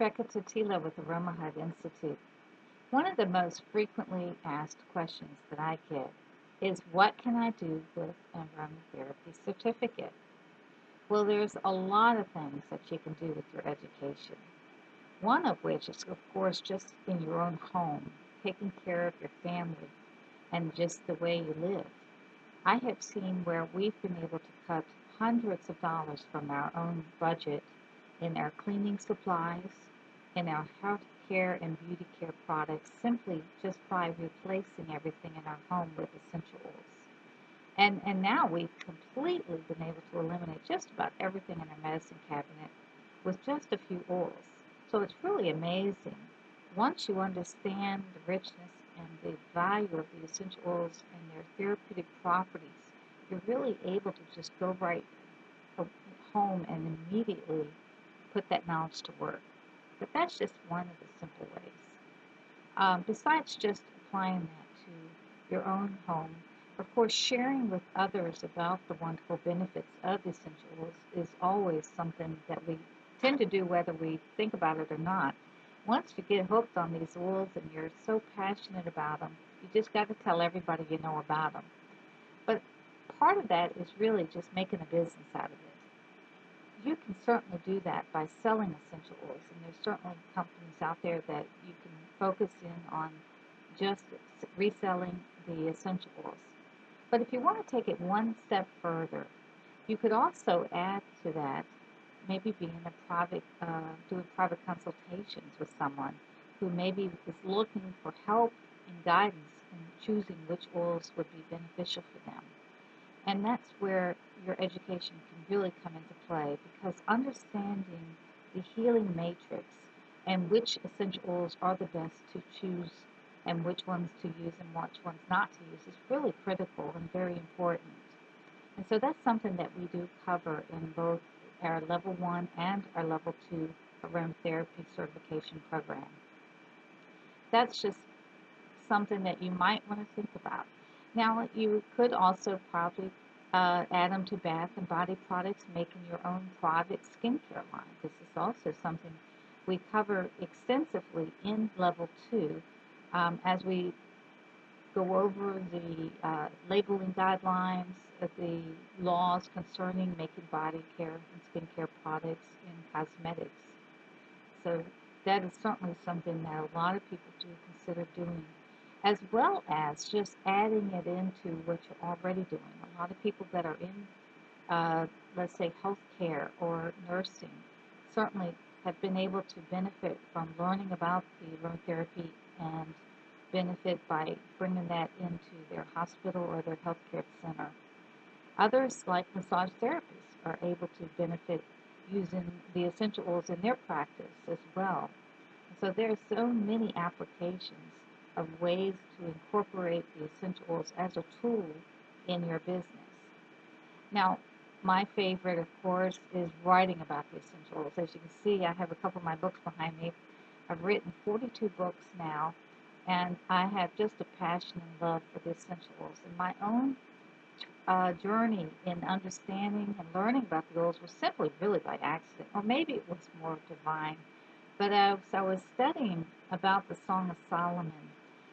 Park Totilo with Aroma Hut Institute. One of the most frequently asked questions that I get is, what can I do with an aromatherapy certificate? Well, there's a lot of things that you can do with your education. One of which is, of course, just in your own home, taking care of your family and just the way you live. I have seen where we've been able to cut hundreds of dollars from our own budget in our cleaning supplies, in our health care and beauty care products, simply just by replacing everything in our home with essential oils. And now we've completely been able to eliminate just about everything in our medicine cabinet with just a few oils. So it's really amazing. Once you understand the richness and the value of the essential oils and their therapeutic properties, you're really able to just go right home and immediately put that knowledge to work. But that's just one of the simple ways. Besides just applying that to your own home, of course, sharing with others about the wonderful benefits of essential oils is always something that we tend to do whether we think about it or not. Once you get hooked on these oils and you're so passionate about them, you just got to tell everybody you know about them. But part of that is really just making a business out of it. You can certainly do that by selling essential oils, and there's certainly companies out there that you can focus in on just reselling the essential oils. But if you want to take it one step further, you could also add to that maybe being doing private consultations with someone who maybe is looking for help and guidance in choosing which oils would be beneficial for them. And that's where your education can really come into play, because understanding the healing matrix and which essential oils are the best to choose and which ones to use and which ones not to use is really critical and very important. And so that's something that we do cover in both our Level 1 and our Level 2 aromatherapy certification program. That's just something that you might want to think about. Now, you could also probably add them to bath and body products, making your own private skincare line. This is also something we cover extensively in Level 2 as we go over the labeling guidelines, the laws concerning making body care and skincare products in cosmetics. So that is certainly something that a lot of people do consider doing, as well as just adding it into what you're already doing. A lot of people that are in, let's say, healthcare or nursing certainly have been able to benefit from learning about the aromatherapy and benefit by bringing that into their hospital or their healthcare center. Others, like massage therapists, are able to benefit using the essential oils in their practice as well. So there are so many applications of ways to incorporate the essential oils as a tool in your business. Now, my favorite, of course, is writing about the essential oils. As you can see, I have a couple of my books behind me. I've written 42 books now, and I have just a passion and love for the essential oils. And my own journey in understanding and learning about the oils was simply really by accident, or maybe it was more divine. But as I was studying about the Song of Solomon,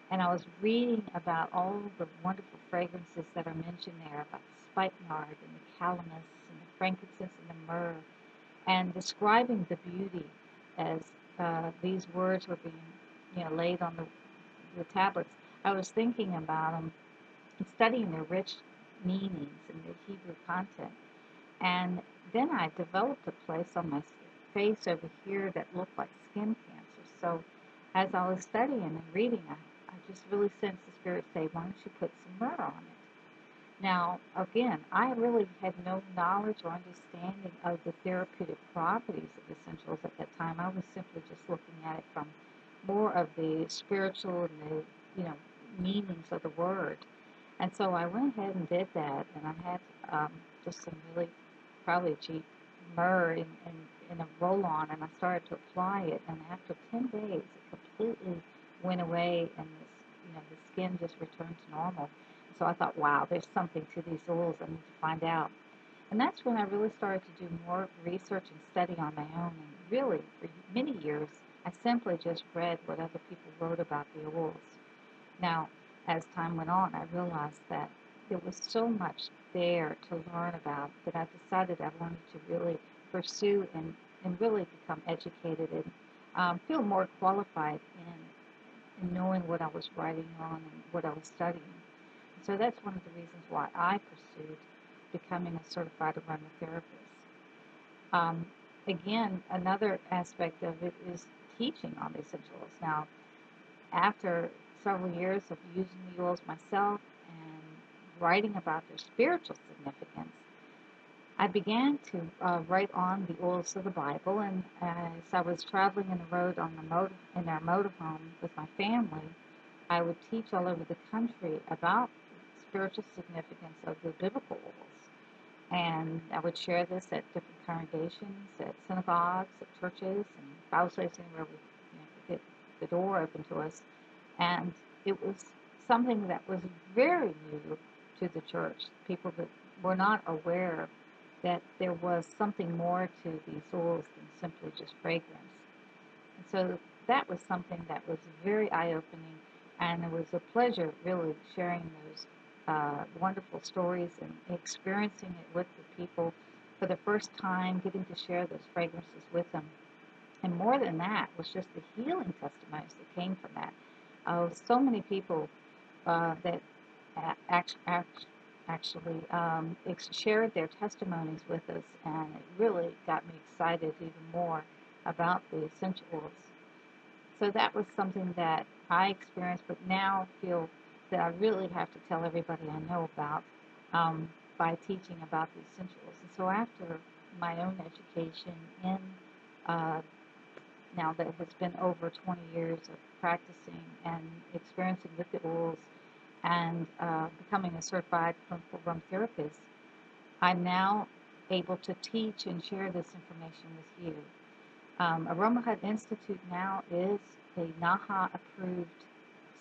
and I was reading about all the wonderful fragrances that are mentioned there, about the spikenard and the calamus and the frankincense and the myrrh, and describing the beauty as these words were being laid on the tablets, I was thinking about them and studying their rich meanings and the Hebrew content. And then I developed a place on my face over here that looked like skin cancer. So as I was studying and reading, I just really sensed the Spirit say, why don't you put some myrrh on it? Now, again, I really had no knowledge or understanding of the therapeutic properties of essentials at that time. I was simply just looking at it from more of the spiritual and the meanings of the word. And so I went ahead and did that, and I had just some really probably cheap myrrh in a roll-on, and I started to apply it. And after 10 days, it completely went away, and the skin just returned to normal. So I thought, wow, there's something to these oils. I need to find out. And that's when I really started to do more research and study on my own, and really, for many years, I simply just read what other people wrote about the oils. Now, as time went on, I realized that there was so much there to learn about that I decided I wanted to really pursue and really become educated and feel more qualified in knowing what I was writing on and what I was studying. So that's one of the reasons why I pursued becoming a certified aromatherapist. Um, Again, another aspect of it is teaching on the essentials. Now, after several years of using the oils myself and writing about their spiritual significance, I began to write on the oils of the Bible. And as I was traveling in the road on in our motorhome with my family, I would teach all over the country about the spiritual significance of the biblical oils. And I would share this at different congregations, at synagogues, at churches, and Bible studies anywhere we could get the door open to us. And it was something that was very new to the church. People that were not aware that there was something more to these oils than simply just fragrance. And so that was something that was very eye-opening, and it was a pleasure really sharing those wonderful stories and experiencing it with the people for the first time, getting to share those fragrances with them. And more than that was just the healing testimonies that came from that. So many people that actually shared their testimonies with us, and it really got me excited even more about the essential oils. So that was something that I experienced, but now feel that I really have to tell everybody I know about by teaching about the essentials. And so after my own education in now that has been over 20 years of practicing and experiencing with the oils and becoming a certified clinical aromatherapist, I'm now able to teach and share this information with you. Aroma Hut Institute now is a NAHA approved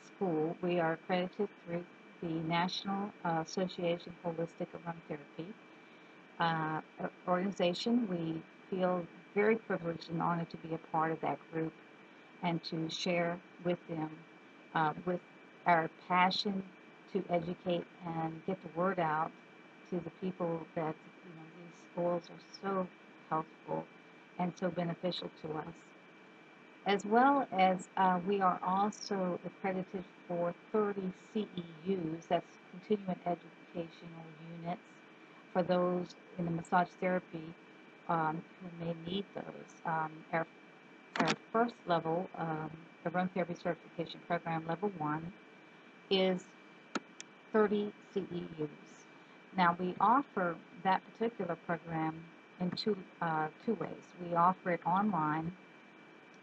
school. We are accredited through the National Association of Holistic Aromatherapy organization. We feel very privileged and honored to be a part of that group and to share with them with our passion to educate and get the word out to the people that these oils are so healthful and so beneficial to us. As well as we are also accredited for 30 CEUs, that's continuing educational units, for those in the massage therapy who may need those. Our first level, aromatherapy certification program, level 1, is 30 CEUs. Now, we offer that particular program in two ways. We offer it online,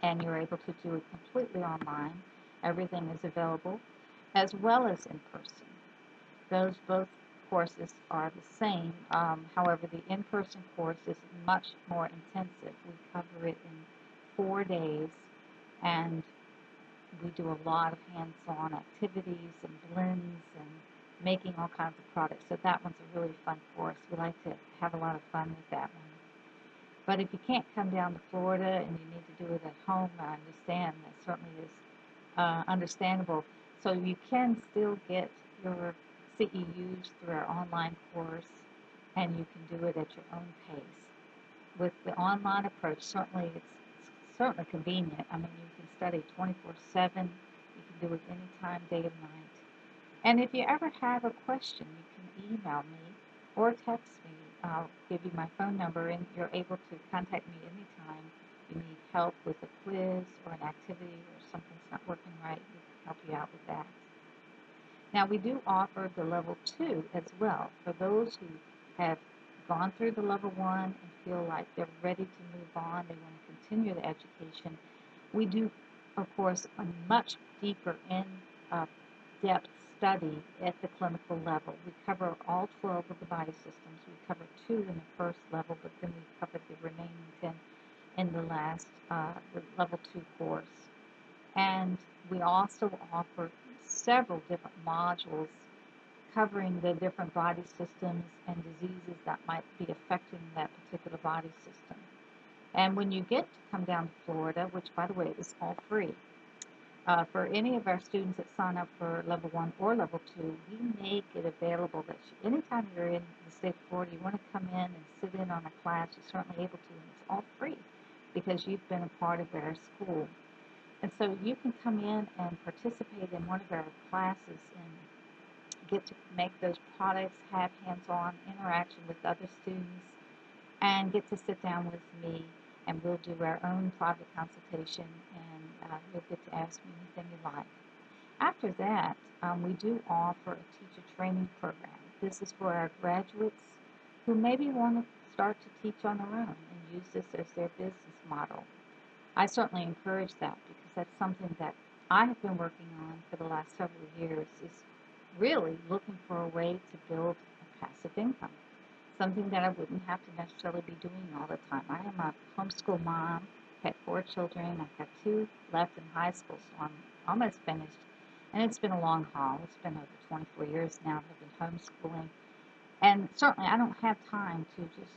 and you're able to do it completely online. Everything is available, as well as in person. Those both courses are the same. However, the in-person course is much more intensive. We cover it in 4 days, and we do a lot of hands-on activities and blends and making all kinds of products. So that one's a really fun course. We like to have a lot of fun with that one. But if you can't come down to Florida and you need to do it at home, I understand. That certainly is understandable. So you can still get your CEUs through our online course, and you can do it at your own pace. With the online approach, certainly it's certainly convenient. I mean, you can study 24/7. You can do it anytime, day or night. And if you ever have a question, you can email me or text me. I'll give you my phone number, and you're able to contact me anytime you need help with a quiz or an activity or something's not working right. We can help you out with that. Now, we do offer the level 2 as well for those who have gone through the level 1 and feel like they're ready to move on, they want to continue the education. We do, of course, a much deeper in-depth study at the clinical level. We cover all 12 of the body systems. We cover 2 in the first level, but then we cover the remaining 10 in the last the level 2 course. And we also offer several different modules covering the different body systems and diseases that might be affecting that particular body system. And when you get to come down to Florida, which by the way is all free, for any of our students that sign up for level 1 or level 2, we make it available that anytime you're in the state of Florida, you want to come in and sit in on a class, you're certainly able to, and it's all free because you've been a part of our school. And so you can come in and participate in one of our classes and get to make those products, have hands-on interaction with other students, and get to sit down with me, and we'll do our own private consultation, and you'll get to ask me anything you like. After that, we do offer a teacher training program. This is for our graduates who maybe want to start to teach on their own and use this as their business model. I certainly encourage that because that's something that I have been working on for the last several years, is really looking for a way to build a passive income, something that I wouldn't have to necessarily be doing all the time. I am a homeschool mom, had 4 children. I've got 2 left in high school, so I'm almost finished. And it's been a long haul. It's been over 24 years now that I've been homeschooling. And certainly I don't have time to just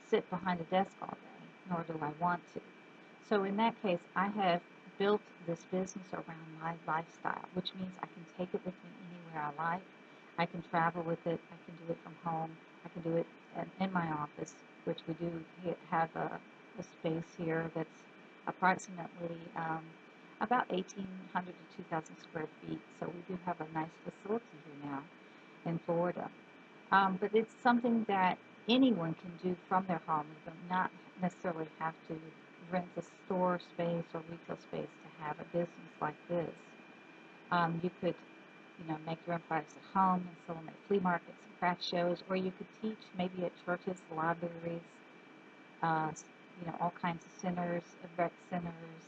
sit behind a desk all day, nor do I want to. So in that case, I have built this business around my lifestyle, which means I can take it with me anywhere I like. I can travel with it. I can do it from home. I can do it in my office, which we do have a space here that's approximately about 1,800 to 2,000 square feet. So we do have a nice facility here now in Florida. But it's something that anyone can do from their home. You do not necessarily have to rent a store space or retail space to have a business like this. You could, make your own products at home and sell them at flea markets and craft shows, or you could teach maybe at churches, libraries, all kinds of centers, rec centers,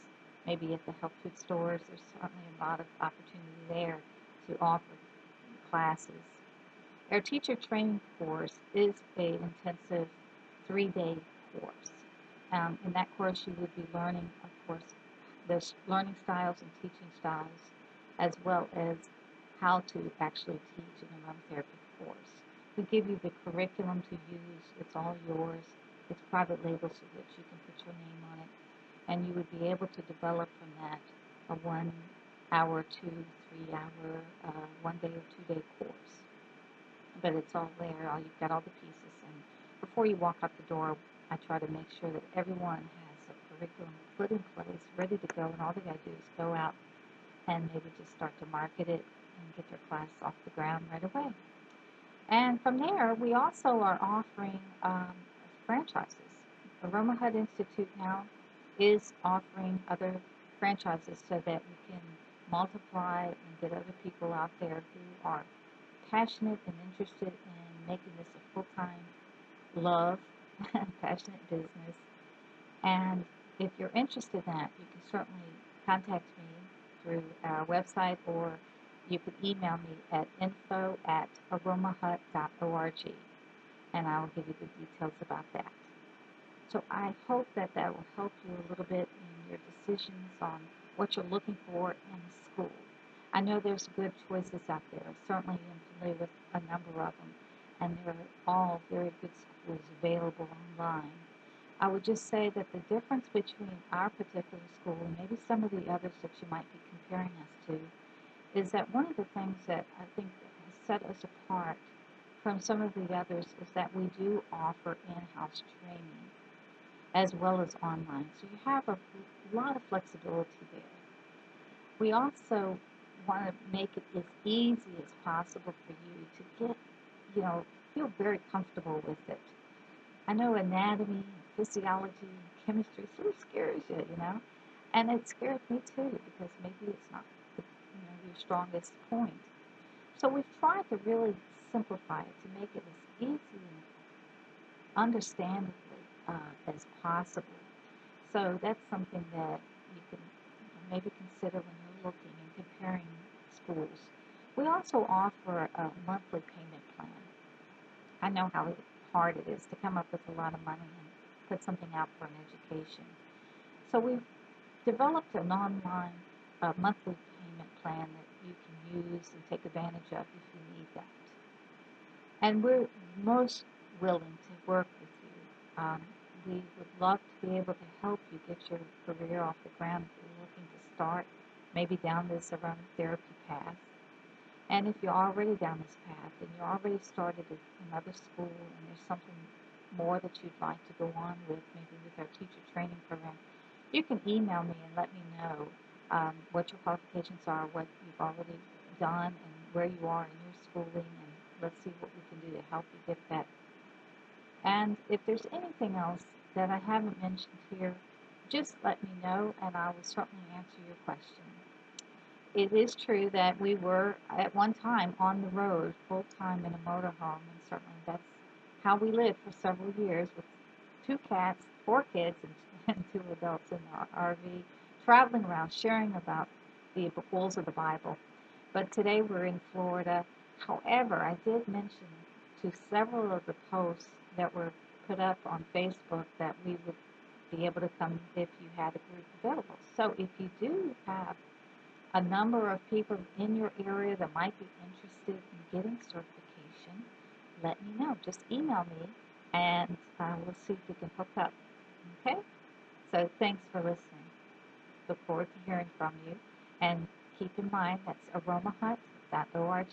maybe at the health food stores. There's certainly a lot of opportunity there to offer classes. Our teacher training course is an intensive 3-day course. In that course, you would be learning, of course, the learning styles and teaching styles, as well as how to actually teach an aromatherapy course. We give you the curriculum to use. It's all yours. It's private label so that you can put your name on it. And you would be able to develop from that a 1 hour, 2, 3 hour, 1 day or 2 day course. But it's all there. You've got all the pieces. And before you walk out the door, I try to make sure that everyone has a curriculum put in place, ready to go, and all they got to do is go out and maybe just start to market it and get their class off the ground right away. And from there, we also are offering franchises. Aroma Hut Institute now is offering other franchises so that we can multiply and get other people out there who are passionate and interested in making this a full-time love, passionate business. And if you're interested in that, you can certainly contact me through our website, or you could email me at info@aromahut.org, and I'll give you the details about that. So I hope that will help you a little bit in your decisions on what you're looking for in school. I know there's good choices out there. Certainly I'm familiar with a number of them, and they're all very good schools available online. I would just say that the difference between our particular school and maybe some of the others that you might be comparing us to is that one of the things that I think has set us apart from some of the others is that we do offer in-house training as well as online. So you have a lot of flexibility there. We also want to make it as easy as possible for you to get, feel very comfortable with it. I know anatomy, physiology, chemistry sort of scares you, and it scared me too because maybe it's not, your strongest point. So we've tried to really simplify it to make it as easy and understandably as possible. So that's something that you can maybe consider when you're looking and comparing schools. We also offer a monthly payment plan. I know how hard it is to come up with a lot of money and put something out for an education. So we've developed an online monthly payment plan that you can use and take advantage of if you need that. And we're most willing to work with you. we would love to be able to help you get your career off the ground if you're looking to start maybe down this aromatherapy path. And if you're already down this path and you already started another school and there's something more that you'd like to go on with, maybe with our teacher training program, you can email me and let me know what your qualifications are, what you've already done, and where you are in your schooling, and let's see what we can do to help you get that. And if there's anything else that I haven't mentioned here, just let me know and I will certainly answer your question. It is true that we were at one time on the road full time in a motorhome, and certainly that's how we lived for several years with 2 cats, 4 kids, and 2 adults in our RV, traveling around, sharing about the rules of the Bible. But today we're in Florida. However, I did mention to several of the posts that were put up on Facebook that we would be able to come if you had a group available. So if you do have a number of people in your area that might be interested in getting certification, let me know. Just email me and we'll see if we can hook up. Okay? So thanks for listening. Look forward to hearing from you. And keep in mind that's aromahut.org.